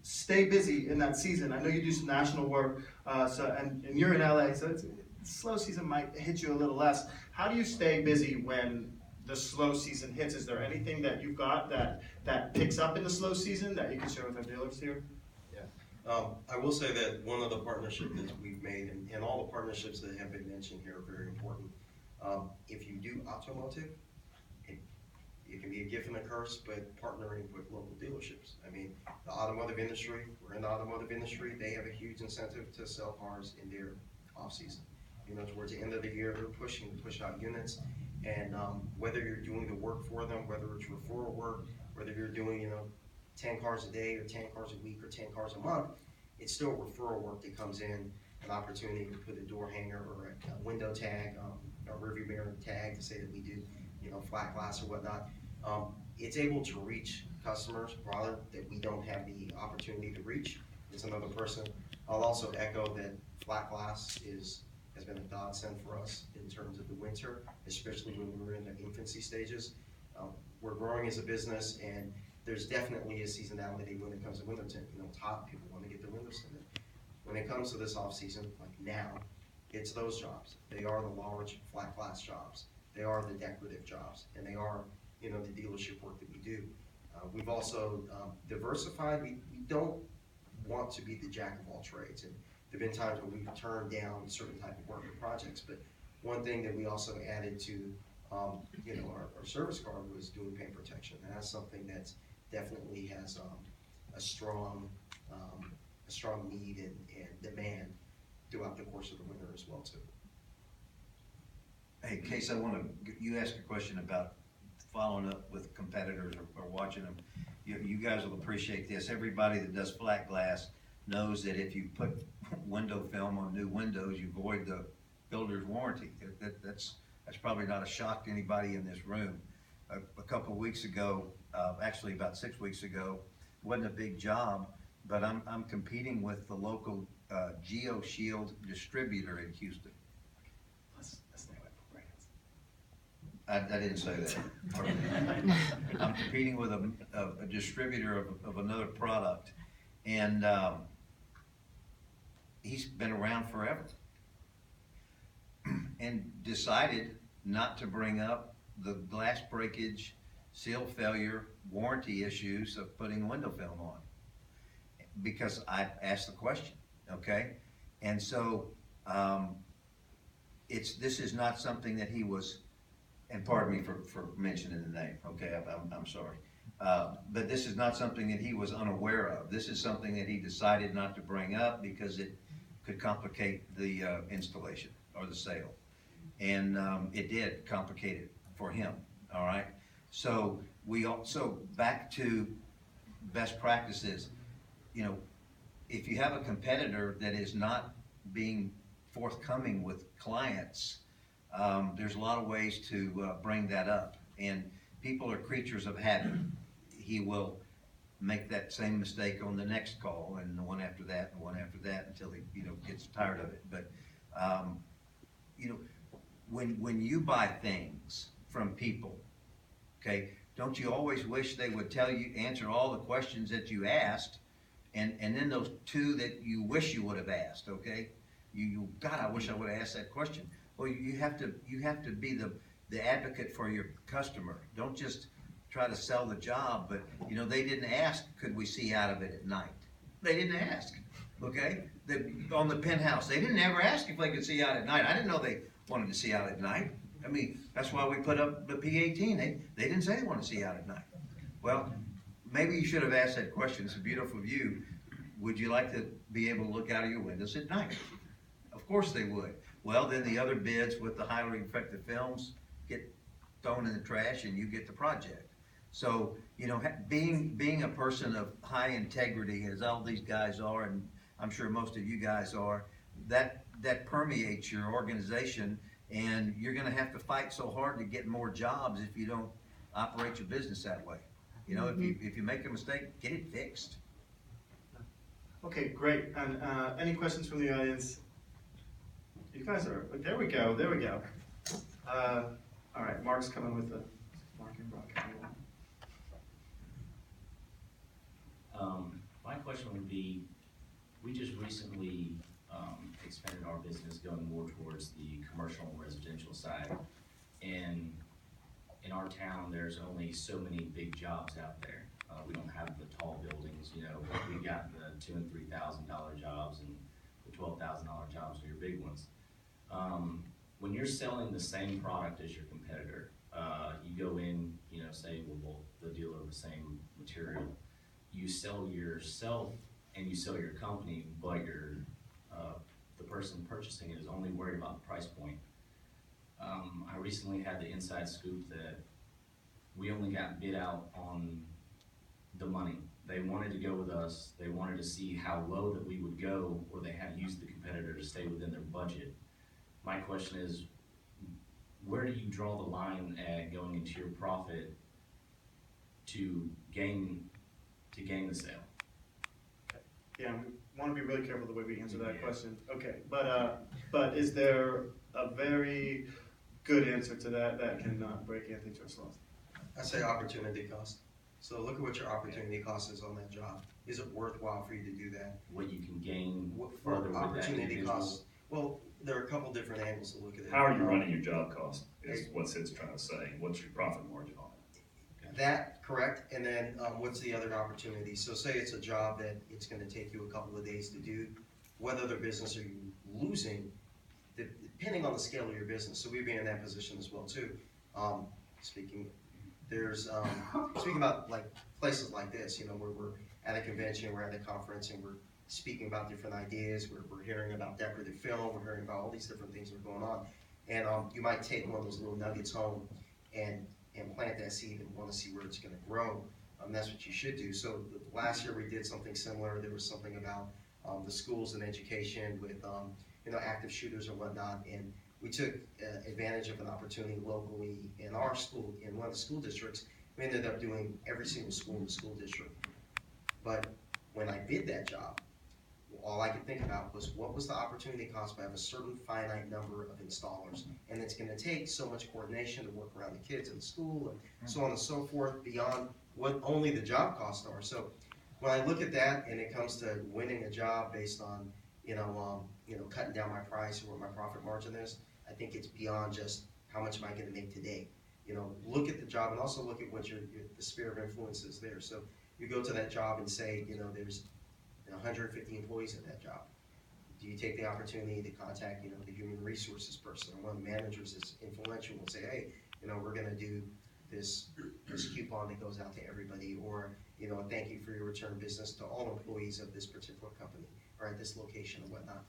stay busy in that season? I know you do some national work, and you're in LA, so slow season might hit you a little less. How do you stay busy when the slow season hits? Is there anything that you've got that picks up in the slow season that you can share with our dealers here? I will say that one of the partnerships that we've made, and all the partnerships that have been mentioned here are very important. If you do automotive, it can be a gift and a curse, but partnering with local dealerships. I mean, the automotive industry, we're in the automotive industry, they have a huge incentive to sell cars in their off season. You know, towards the end of the year, they're pushing to push out units, and whether you're doing the work for them, whether it's referral work, whether you're doing, you know, 10 cars a day or 10 cars a week or 10 cars a month, it's still referral work that comes in, an opportunity to put a door hanger or a window tag, a rearview mirror tag to say that we do, you know, flat glass or whatnot. It's able to reach customers rather that we don't have the opportunity to reach. It's another person. I'll also echo that flat glass has been a godsend for us in terms of the winter, especially when we were in the infancy stages. We're growing as a business, and there's definitely a seasonality when it comes to window tint. You know, top people want to get their windows tinted. When it comes to this off season, like now, it's those jobs. They are the large flat glass jobs. They are the decorative jobs, and they are, you know, the dealership work that we do. We've also diversified. We don't want to be the jack of all trades, and there've been times when we've turned down certain type of work or projects. But one thing that we also added to, you know, our service card was doing paint protection, and that's something that definitely has a strong need and demand throughout the course of the winter as well too. Hey, Case, you asked a question about following up with competitors or watching them. You guys will appreciate this. Everybody that does flat glass knows that if you put window film on new windows, you void the builder's warranty. That's probably not a shock to anybody in this room. A couple of weeks ago, actually about 6 weeks ago, wasn't a big job, but I'm competing with the local GeoShield distributor in Houston. I didn't say that. I'm competing with a distributor of another product, and he's been around forever and decided not to bring up the glass breakage, seal failure, warranty issues of putting window film on, because I asked the question, okay? And so this is not something that he was, and pardon me for mentioning the name, okay, I'm sorry. But this is not something that he was unaware of. This is something that he decided not to bring up because it could complicate the installation or the sale. And it did complicate it for him, all right? So we also, back to best practices, you know, if you have a competitor that is not being forthcoming with clients, there's a lot of ways to bring that up, and people are creatures of habit. He will make that same mistake on the next call, and the one after that, and the one after that, until he, you know, gets tired of it. But you know, when you buy things from people, okay, don't you always wish they would answer all the questions that you asked, and then those two that you wish you would have asked, okay? God, I wish I would have asked that question. Well, you have to be the advocate for your customer. Don't just try to sell the job. But you know, they didn't ask, could we see out of it at night? They didn't ask. Okay, on the penthouse, they didn't ever ask if they could see out at night. I didn't know they wanted to see out at night. I mean, that's why we put up the P18. They didn't say they wanted to see out at night. Well, maybe you should have asked that question. It's a beautiful view. Would you like to be able to look out of your windows at night? Of course they would. Well, then the other bids with the highly effective films get thrown in the trash, and you get the project. So, you know, being a person of high integrity, as all these guys are, and I'm sure most of you guys are, that permeates your organization, and you're going to have to fight so hard to get more jobs if you don't operate your business that way. You know, if you make a mistake, get it fixed. Okay, great. And any questions from the audience? You guys are, there we go. All right, Mark's coming with the marking rock. My question question would be, we just recently expanded our business going more towards the commercial and residential side. And in our town, there's only so many big jobs out there. We don't have the tall buildings, you know, we got the $2,000 and $3,000 jobs, and the $12,000 jobs are your big ones. When you're selling the same product as your competitor, you go in, you know, say, well, the dealer of the same material, you sell yourself and you sell your company, but the person purchasing it is only worried about the price point. I recently had the inside scoop that we only got bid out on the money. They wanted to go with us. They wanted to see how low that we would go, or they had to use the competitor to stay within their budget. My question is, where do you draw the line at going into your profit to gain the sale? Yeah, we want to be really careful the way we answer that question. Okay, but is there a very good answer to that cannot break Anthony Trust's laws? I say opportunity cost. So look at what your opportunity cost is on that job. Is it worthwhile for you to do that? What you can gain What further with that opportunity individual? costs? Well, there are a couple different angles to look at it. How are you running your job cost is what Sid's trying to say. What's your profit margin on it? That, correct, and then what's the other opportunity? So say it's a job that it's gonna take you a couple of days to do. What other business are you losing, depending on the scale of your business? So we'd be in that position as well too. Speaking about like places like this, you know, where we're at a convention, we're at a conference, and we're speaking about different ideas, we're hearing about decorative film, we're hearing about all these different things that are going on. And you might take one of those little nuggets home and plant that seed and want to see where it's going to grow. That's what you should do. So last year we did something similar. There was something about the schools and education with you know, active shooters and whatnot, and we took advantage of an opportunity locally in our school, in one of the school districts. We ended up doing every single school in the school district. But when I bid that job, all I could think about was what was the opportunity cost by having a certain finite number of installers, and it's going to take so much coordination to work around the kids in the school and so on and so forth beyond what only the job costs are. So when I look at that and it comes to winning a job based on you know cutting down my price or what my profit margin is, I think it's beyond just how much am I going to make today. You know, look at the job and also look at what the sphere of influence is there. So you go to that job and say, you know, there's 150 employees at that job. Do you take the opportunity to contact, you know, the human resources person or one of the managers that's influential and say, hey, you know, we're going to do this coupon that goes out to everybody, or, you know, thank you for your return business to all employees of this particular company or at this location or whatnot.